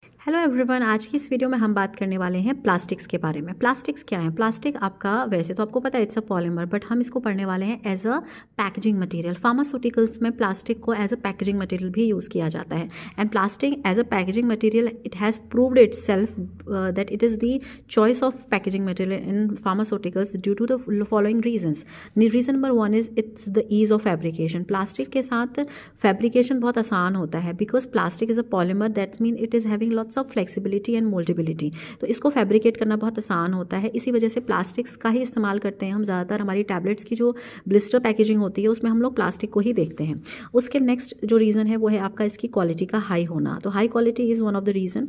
Hello everyone, आज की इस वीडियो में हम बात करने वाले हैं प्लास्टिक्स के बारे में। प्लास्टिक्स क्या है? प्लास्टिक आपका वैसे तो आपको पता है इट्स अ पॉलीमर, बट हम इसको पढ़ने वाले हैं as a packaging material. Pharmaceuticals में प्लास्टिक को एज अ पैकेजिंग मटेरियल भी यूज़ किया जाता है। And plastic as a packaging material it has proved itself that it is the choice of packaging material in pharmaceuticals due to the following reasons. Reason number one is it's the ease of fabrication. Plastic के साथ fabrication बहुत आसान होता है because plastic is a polymer, that mean it is having lots of flexibility and mouldability. तो इसको fabricate करना बहुत आसान होता है। इसी वजह से प्लास्टिक्स का ही इस्तेमाल करते हैं हम ज़्यादातर। हमारी टैबलेट्स की जो ब्लिस्टर पैकेजिंग होती है उसमें हम लोग प्लास्टिक को ही देखते हैं। उसके नेक्स्ट जो रीज़न है वो है आपका इसकी क्वालिटी का हाई होना। तो high quality is one of the reason.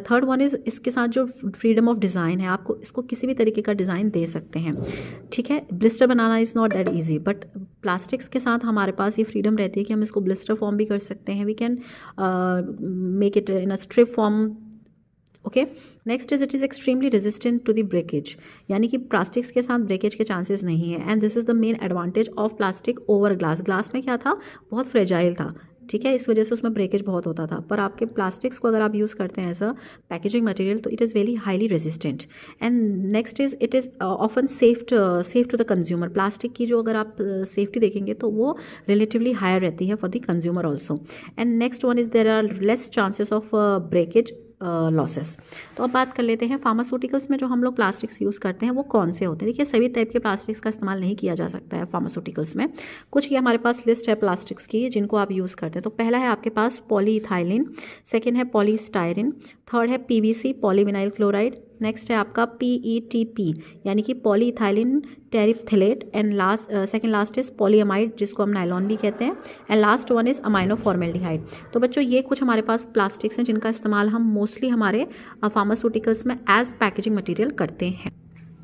Third one is इसके साथ जो फ्रीडम ऑफ डिज़ाइन है, आपको इसको किसी भी तरीके का डिज़ाइन दे सकते हैं। ठीक है, blister banana is not that easy, but plastics के साथ हमारे पास ये फ्रीडम रहती है कि हम इसको ब्लिस्टर फॉर्म भी कर सकते हैं। We can make it in a strip form. Okay, next is it is extremely resistant to the breakage, यानी कि प्लास्टिक्स के साथ ब्रेकेज के चांसेस नहीं है। And this is the main advantage of plastic over glass. Glass में क्या था, बहुत फ्रेजाइल था, ठीक है, इस वजह से उसमें ब्रेकेज बहुत होता था। पर आपके प्लास्टिक्स को अगर आप यूज़ करते हैं एज अ पैकेजिंग मटेरियल तो it is very highly resistant. And next is it is often safe to the consumer. Plastic की जो अगर आप सेफ्टी देखेंगे तो वो रिलेटिवली हायर रहती है for the consumer also. And next one is there are less chances of breakage losses. तो अब बात कर लेते हैं फार्मास्यूटिकल्स में जो हम लोग प्लास्टिक्स यूज़ करते हैं वो कौन से होते हैं। देखिए, सभी टाइप के प्लास्टिक्स का इस्तेमाल नहीं किया जा सकता है फार्मास्यूटिकल्स में। कुछ ये हमारे पास लिस्ट है प्लास्टिक्स की जिनको आप यूज़ करते हैं। तो पहला है आपके पास पॉलीइथाइलिन, सेकेंड है पॉलीस्टायरिन, थर्ड है पीवीसी पॉलीविनाइल क्लोराइड, नेक्स्ट है आपका पीईटीपी यानी कि polyethylene terephthalate, and second last is polyamide जिसको हम नायलॉन भी कहते हैं, and last one is amino formaldehyde. तो बच्चों, ये कुछ हमारे पास प्लास्टिक्स हैं जिनका इस्तेमाल हम मोस्टली हमारे फार्मास्यूटिकल्स में एज पैकेजिंग मटेरियल करते हैं।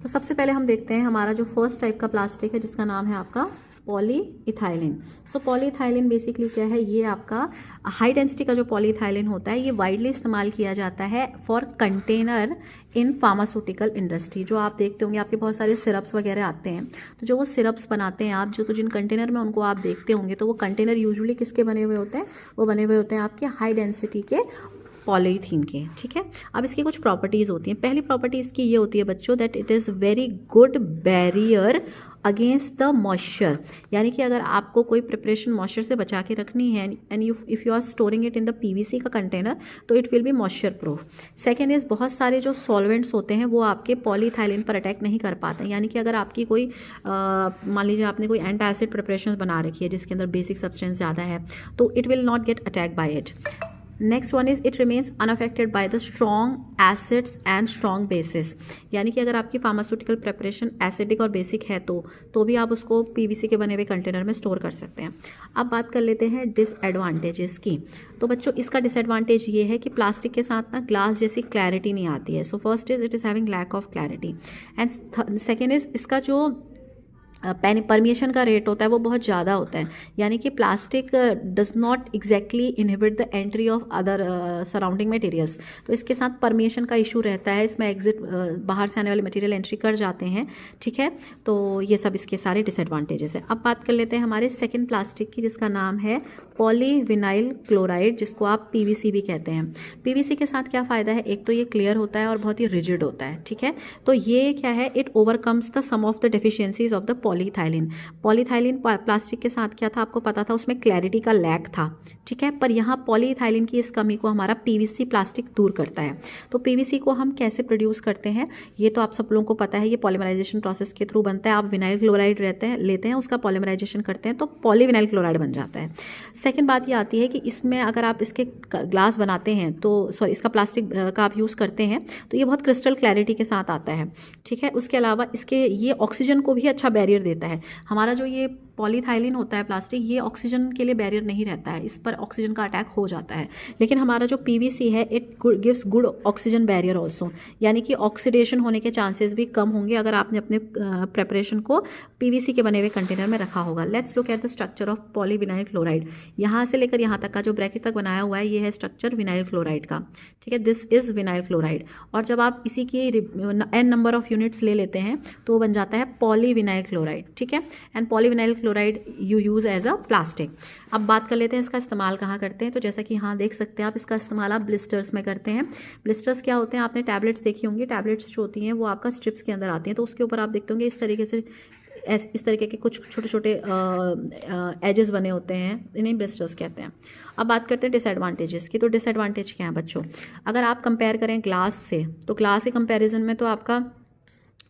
तो सबसे पहले हम देखते हैं हमारा जो फर्स्ट टाइप का प्लास्टिक है जिसका नाम है आपका पॉलीइथाइलिन। सो पॉलीइथाइलिन बेसिकली क्या है, ये आपका हाई डेंसिटी का जो पॉलीइथाइलिन होता है ये वाइडली इस्तेमाल किया जाता है for container in pharmaceutical industry. जो आप देखते होंगे आपके बहुत सारे सिरप्स वगैरह आते हैं, तो जो वो सिरप्स बनाते हैं आप जो तो जिन कंटेनर में उनको आप देखते होंगे तो वो कंटेनर यूजुअली किसके बने हुए होते हैं, वो बने हुए होते हैं आपके हाई डेंसिटी के पॉलीथीन के। ठीक है, अब इसकी कुछ प्रॉपर्टीज़ होती हैं। पहली प्रॉपर्टी इसकी ये होती है बच्चों that it is very good barrier against the moisture, यानी कि अगर आपको कोई प्रिपरेशन मॉइस्चर से बचा के रखनी है and if you are storing it in the PVC का कंटेनर तो it will be moisture proof. Second is बहुत सारे जो सॉल्वेंट्स होते हैं वो आपके पॉलीइथाइलिन पर अटैक नहीं कर पाते हैं, यानी कि अगर आपकी कोई मान लीजिए आपने कोई एंटी एसिड प्रिपरेशन बना रखी है जिसके अंदर बेसिक सब्सटेंस ज़्यादा है तो it will not gate attack by it. Next one is it remains unaffected by the strong acids and strong bases, यानी कि अगर आपकी फार्मास्यूटिकल प्रिपरेशन एसिडिक और बेसिक है तो भी आप उसको पीवीसी के बने हुए कंटेनर में स्टोर कर सकते हैं। अब बात कर लेते हैं डिसएडवांटेजेस की। तो बच्चों, इसका डिसएडवांटेज ये है कि प्लास्टिक के साथ ना ग्लास जैसी क्लैरिटी नहीं आती है। So first is it is having lack of clarity, and second is इसका जो परमिएशन का रेट होता है वो बहुत ज़्यादा होता है, यानी कि plastic does not exactly inhibit the entry of other surrounding materials. तो इसके साथ परमिएशन का इशू रहता है, इसमें एग्जिट बाहर से आने वाले मटेरियल एंट्री कर जाते हैं। ठीक है, तो ये सब इसके सारे डिसएडवांटेजेस है। अब बात कर लेते हैं हमारे सेकेंड प्लास्टिक की जिसका नाम है पॉलीविनाइल क्लोराइड, जिसको आप पीवीसी भी कहते हैं। पीवीसी के साथ क्या फ़ायदा है, एक तो ये क्लियर होता है और बहुत ही रिजिड होता है। ठीक है, तो ये क्या है, it overcomes the some of the deficiencies of the polyethylene. Polyethylene plastic के साथ क्या था, आपको पता था, उसमें क्लैरिटी का लैक था। ठीक है, पर यहाँ पॉलीइथाइलिन की इस कमी को हमारा पीवीसी प्लास्टिक दूर करता है। तो पीवीसी को हम कैसे प्रोड्यूस करते हैं ये तो आप सब लोगों को पता है, ये पॉलीमराइजेशन प्रोसेस के थ्रू बनता है। आप विनाइल क्लोराइड लेते हैं, उसका पॉलीमराइजेशन करते हैं तो पॉलीविनाइल क्लोराइड बन जाता है। सेकेंड बात ये आती है कि इसमें अगर आप इसके ग्लास बनाते हैं तो सॉरी इसका प्लास्टिक का आप यूज़ करते हैं तो ये बहुत क्रिस्टल क्लैरिटी के साथ आता है। ठीक है, उसके अलावा इसके ये ऑक्सीजन को भी अच्छा बैरियर देता है। हमारा जो ये पॉलीथाइलिन होता है प्लास्टिक, ये ऑक्सीजन के लिए बैरियर नहीं रहता है, इस पर ऑक्सीजन का अटैक हो जाता है। लेकिन हमारा जो पीवीसी है it gives good oxygen barrier also, यानी कि ऑक्सीडेशन होने के चांसेस भी कम होंगे अगर आपने अपने प्रेपरेशन को पीवीसी के बने हुए कंटेनर में रखा होगा। Let's look at the structure of polyvinyl chloride. यहाँ से लेकर यहाँ तक का जो ब्रैकेट तक बनाया हुआ है ये है स्ट्रक्चर विनाइल क्लोराइड का। ठीक है, दिस इज विनाइल क्लोराइड, और जब आप इसी की n नंबर ऑफ यूनिट्स ले लेते हैं तो वो बन जाता है पॉलीविनाइल क्लोराइड। ठीक है, and polyvinyl fluoride you use as a plastic. अब बात कर लेते हैं इसका इस्तेमाल कहाँ करते हैं। तो जैसा कि यहाँ देख सकते हैं आप, इसका इस्तेमाल आप ब्लिस्टर्स में करते हैं। ब्लिस्टर्स क्या होते हैं, आपने टैबलेट्स देखी होंगी, टैबलेट्स जो होती हैं वो आपका स्ट्रिप्स के अंदर आती हैं, तो उसके ऊपर आप देखते होंगे इस तरीके से इस तरीके के कुछ छोटे छोटे एजेस बने होते हैं, इन्हें ब्लिस्टर्स कहते हैं। अब बात करते हैं डिसएडवांटेजेस की। तो डिसएडवांटेज क्या है बच्चों, अगर आप कंपेयर करें ग्लास से, तो ग्लास के कंपैरिजन में तो आपका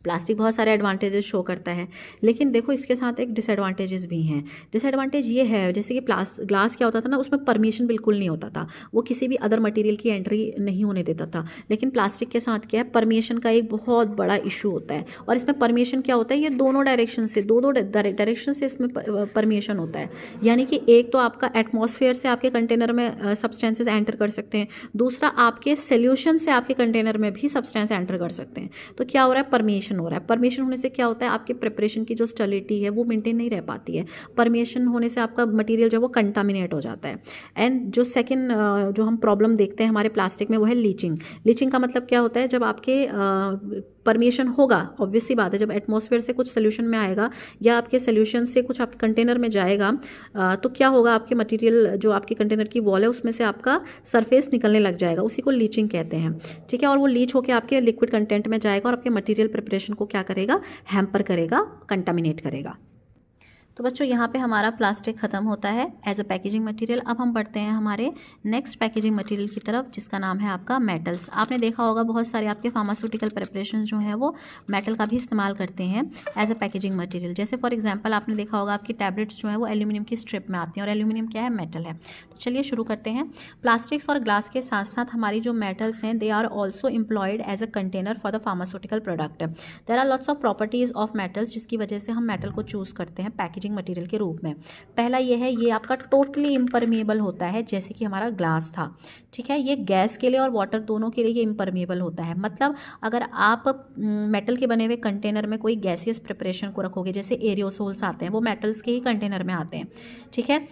प्लास्टिक बहुत सारे एडवांटेजेस शो करता है, लेकिन देखो इसके साथ एक डिसएडवांटेजेस भी हैं। डिसएडवांटेज ये है, जैसे कि ग्लास क्या होता था ना, उसमें परमिशन बिल्कुल नहीं होता था, वो किसी भी अदर मटेरियल की एंट्री नहीं होने देता था। लेकिन प्लास्टिक के साथ क्या है, परमिशन का एक बहुत बड़ा इशू होता है। और इसमें परमिशन क्या होता है, ये दोनों डायरेक्शन से, दो डायरेक्शन से इसमें परमिशन होता है। यानी कि एक तो आपका एटमॉस्फेयर से आपके कंटेनर में सब्सटेंसेज एंटर कर सकते हैं, दूसरा आपके सोल्यूशन से आपके कंटेनर में भी सब्सटेंस एंटर कर सकते हैं। तो क्या हो रहा है, परमिशन हो रहा है। परमिशन होने से क्या होता है, आपके प्रिपरेशन की जो स्टेबिलिटी है वो मेंटेन नहीं रह पाती है। परमिशन होने से आपका मटेरियल जो है वो कंटामिनेट हो जाता है। एंड जो सेकंड जो हम प्रॉब्लम देखते हैं हमारे प्लास्टिक में, वो है लीचिंग। लीचिंग का मतलब क्या होता है, जब आपके परमिशन होगा, ऑब्वियस सी बात है, जब एटमॉस्फेयर से कुछ सोल्यूशन में आएगा या आपके सोल्यूशन से कुछ आपके कंटेनर में जाएगा, तो क्या होगा, आपके मटेरियल जो आपके कंटेनर की वॉल है उसमें से आपका सरफेस निकलने लग जाएगा, उसी को लीचिंग कहते हैं। ठीक है, और वो लीच होकर आपके लिक्विड कंटेंट में जाएगा और आपके मटेरियल प्रिपरेशन को क्या करेगा, हैम्पर करेगा, कंटामिनेट करेगा। तो बच्चों यहाँ पे हमारा प्लास्टिक ख़त्म होता है एज अ पैकेजिंग मटेरियल। अब हम बढ़ते हैं हमारे नेक्स्ट पैकेजिंग मटेरियल की तरफ, जिसका नाम है आपका मेटल्स। आपने देखा होगा बहुत सारे आपके फार्मास्यूटिकल प्रिपरेशन जो हैं वो मेटल का भी इस्तेमाल करते हैं एज अ पैकेजिंग मटेरियल। जैसे फॉर एग्जांपल आपने देखा होगा आपकी टैबलेट्स जो है वो एल्यूमिनियम की स्ट्रिप में आती हैं, और एल्यूमिनियम क्या है, मेटल है। तो चलिए शुरू करते हैं। प्लास्टिक्स और ग्लास के साथ साथ हमारी जो मेटल्स हैं, they are also employed as a container for the pharmaceutical product. There are lots of properties of metals, जिसकी वजह से हम मेटल को चूज़ करते हैं पैकेजिंग मटेरियल के रूप में। पहला ये है, ये आपका टोटली इम्परमेबल होता है, जैसे कि हमारा ग्लास था। ठीक है, ये गैस के लिए और वाटर दोनों के लिए ये इम्परमेबल होता है। मतलब अगर आप मेटल के बने हुए कंटेनर में कोई गैसियस प्रिपरेशन को रखोगे, जैसे एरियोसोल्स आते हैं, वो मेटल्स के ही कंटेनर में आते हैं। ठीक है,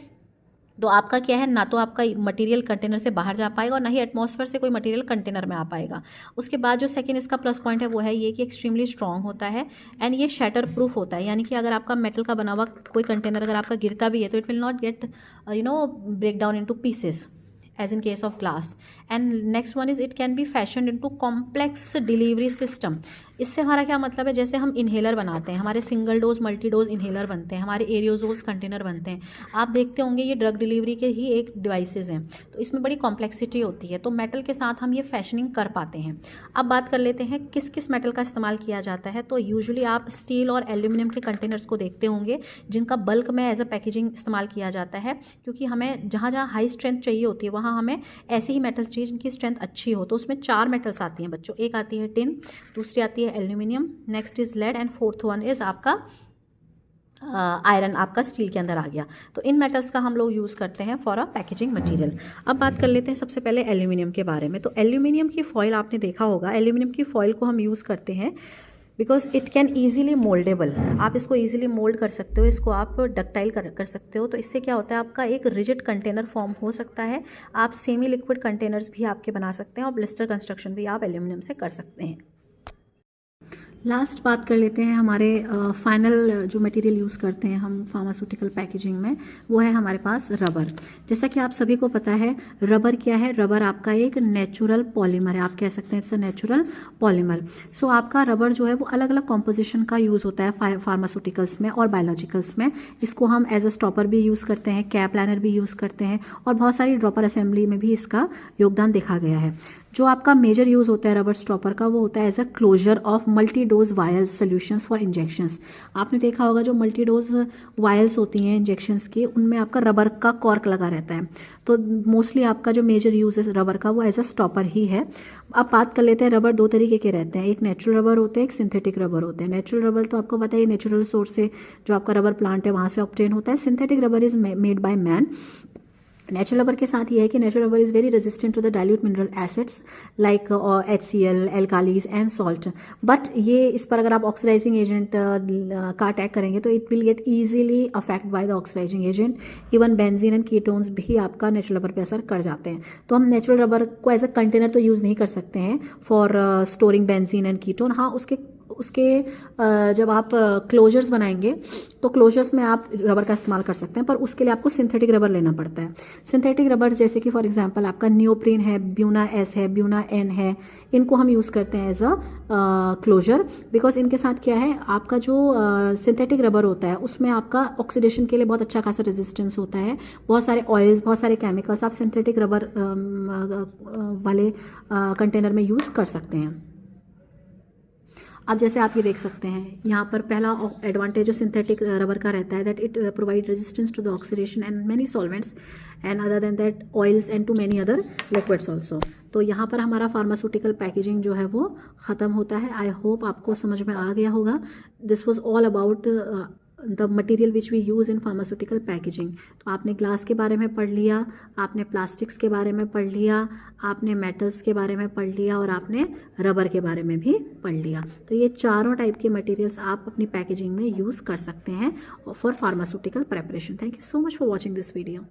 तो आपका क्या है, ना तो आपका मटेरियल कंटेनर से बाहर जा पाएगा और ना ही एटमॉस्फेयर से कोई मटेरियल कंटेनर में आ पाएगा। उसके बाद जो सेकंड इसका प्लस पॉइंट है वो है ये कि एक्सट्रीमली स्ट्रॉन्ग होता है एंड ये शैटर प्रूफ होता है। यानी कि अगर आपका मेटल का बना हुआ कोई कंटेनर अगर आपका गिरता भी है तो it will not get break down into pieces as in case of glass. And next one is it can be fashioned into complex delivery system. इससे हमारा क्या मतलब है, जैसे हम इन्हेलर बनाते हैं, हमारे single dose multi dose inhaler बनते हैं, हमारे एरियोजोल्स कंटेनर बनते हैं, आप देखते होंगे ये ड्रग डिलीवरी के ही एक डिवाइसेस हैं, तो इसमें बड़ी कॉम्प्लेक्सिटी होती है। तो मेटल के साथ हम ये फैशनिंग कर पाते हैं। अब बात कर लेते हैं किस किस मेटल का इस्तेमाल किया जाता है। तो यूजुअली आप स्टील और एल्यूमिनियम के कंटेनर्स को देखते होंगे, जिनका बल्क में एज अ पैकेजिंग इस्तेमाल किया जाता है, क्योंकि हमें जहाँ जहाँ हाई स्ट्रेंथ चाहिए होती है वहाँ हमें ऐसी ही मेटल चाहिए जिनकी स्ट्रेंथ अच्छी हो। तो उसमें 4 मेटल्स आती हैं बच्चों, एक आती है टिन, दूसरी आती है aluminium, next is lead and fourth one is आपका आयरन, आपका स्टील के अंदर आ गया। तो इन मेटल्स का हम लोग यूज़ करते हैं फॉर अ पैकेजिंग मटेरियल। अब बात कर लेते हैं सबसे पहले एल्यूमिनियम के बारे में। तो एल्यूमिनियम की फॉइल आपने देखा होगा, एल्यूमिनियम की फॉइल को हम यूज़ करते हैं because it can easily mouldable. आप इसको ईजिली मोल्ड कर सकते हो, इसको आप डक्टाइल कर सकते हो। तो इससे क्या होता है, आपका एक रिजिड कंटेनर फॉर्म हो सकता है। आप सेमी लिक्विड कंटेनर्स भी आपके बना सकते हैं और ब्लिस्टर कंस्ट्रक्शन भी आप एल्यूमिनियम से कर सकते हैं। लास्ट बात कर लेते हैं हमारे फाइनल जो मटेरियल यूज़ करते हैं हम फार्मास्यूटिकल पैकेजिंग में, वो है हमारे पास रबर। जैसा कि आप सभी को पता है रबर क्या है, रबर आपका एक नेचुरल पॉलीमर है, आप कह सकते हैं इट्स अ नेचुरल पॉलीमर। सो आपका रबर जो है वो अलग अलग कॉम्पोजिशन का यूज़ होता है फार्मास्यूटिकल्स में और बायोलॉजिकल्स में। इसको हम एज अ स्टॉपर भी यूज़ करते हैं, कैप लाइनर भी यूज़ करते हैं, और बहुत सारी ड्रॉपर असेंबली में भी इसका योगदान देखा गया है। जो आपका मेजर यूज़ होता है रबर स्टॉपर का, वो होता है as a closure of multi dose vials solutions for injections. आपने देखा होगा जो मल्टी डोज वायल्स होती हैं इंजेक्शंस की, उनमें आपका रबर का कॉर्क लगा रहता है। तो मोस्टली आपका जो मेजर यूज़ है रबर का वो एज अ स्टॉपर ही है। अब बात कर लेते हैं, रबर 2 तरीके के रहते हैं, एक नेचुरल रबर होते हैं, एक सिंथेटिक रबर होते हैं। नेचुरल रबर तो आपको पता है नेचुरल सोर्स से जो आपका रबर प्लांट है वहाँ से ऑब्टेन होता है। Synthetic rubber is made by man. Natural rubber के साथ ये है कि natural rubber is very resistant to the dilute mineral acids like HCl, alkalies and salt. But ये इस पर अगर आप ऑक्सीडाइजिंग एजेंट का अटैक करेंगे तो it will get easily affect by the oxidising agent. Even benzene and ketones भी आपका नेचुरल रबर पे असर कर जाते हैं। तो हम नेचुरल रबर को एज अ कंटेनर तो यूज़ नहीं कर सकते हैं for storing benzene and ketone. हाँ, उसके जब आप क्लोजर्स बनाएंगे तो क्लोजर्स में आप रबर का इस्तेमाल कर सकते हैं, पर उसके लिए आपको सिंथेटिक रबर लेना पड़ता है। सिंथेटिक रबर जैसे कि फॉर एग्जांपल आपका नियोप्रीन है, ब्यूना एस है, ब्यूना एन है, इनको हम यूज़ करते हैं एज अ क्लोजर, बिकॉज इनके साथ क्या है, आपका जो सिंथेटिक रबर होता है उसमें आपका ऑक्सीडेशन के लिए बहुत अच्छा खासा रेजिस्टेंस होता है। बहुत सारे ऑयल्स, बहुत सारे केमिकल्स आप सिंथेटिक रबर वाले कंटेनर में यूज़ कर सकते हैं। अब जैसे आप ये देख सकते हैं यहाँ पर पहला एडवांटेज जो सिंथेटिक रबर का रहता है, that it provide resistance to the oxidation and many solvents and other than that oils and to many other liquids also. तो यहाँ पर हमारा फार्मास्यूटिकल पैकेजिंग जो है वो ख़त्म होता है। आई होप आपको समझ में आ गया होगा। This was all about the material which we use in pharmaceutical packaging. तो आपने ग्लास के बारे में पढ़ लिया, आपने प्लास्टिक्स के बारे में पढ़ लिया, आपने मेटल्स के बारे में पढ़ लिया और आपने रबर के बारे में भी पढ़ लिया। तो ये चारों टाइप के मटेरियल्स आप अपनी पैकेजिंग में यूज़ कर सकते हैं for pharmaceutical preparation. Thank you so much for watching this video.